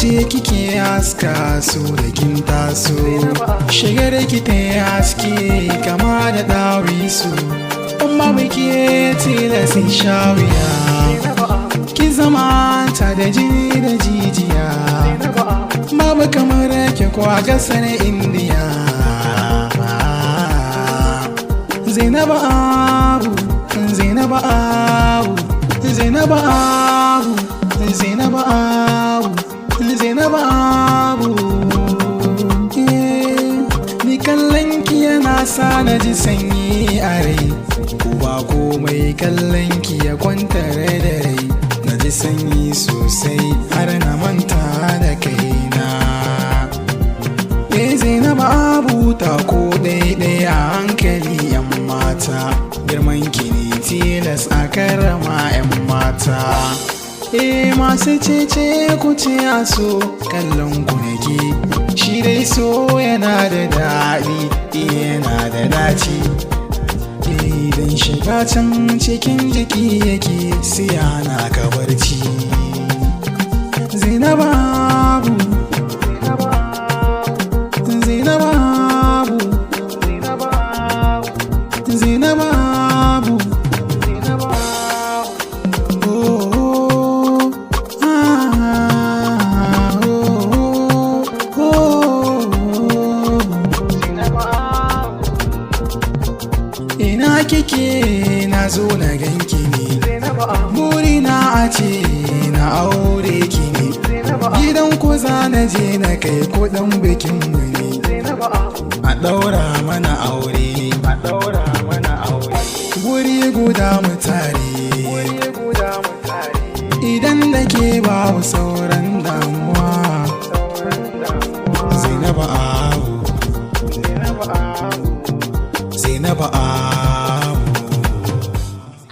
ce kike haska su da kin taso, shigar ki ta haske kama da dawisu, amma muke tilasin shawiya, ki zama ta da jini da jijiya, babu kamar ke kwa gasar indiya. Zainabu Abu, Zainabu Abu, Zainabu Abu, Zainabu Abu, Zainabu Abu. Ni kallon ki yana sa na ji sanyi a rai, ko ba komai kallon ki ya kwantar da rai, na ji sanyi sosai har na manta da kaina. Zainabu Abu ta ko ɗaiɗai a hankali yan mata, girman ki ne tilas a karama yan mata. Masu cece ku ce a so kallon ku nake, shi dai so yana da daɗi, yana da daci. Idan shiga can cikin jiki yake siya na ka barci. Zainabu Abu, Zainabu Abu, Zainabu Abu, oh, ah, oh, oh, ina kike na zo na ganki ne, burina a ce na aure ki ne, gidan ku za na je na kai kudin bikin mu ne, a ɗaura mana aure, a ɗaura mana aure, guri guda mu tare, idan da ke ba sauran damuwa. Zainabu Abu, Zainabu Abu.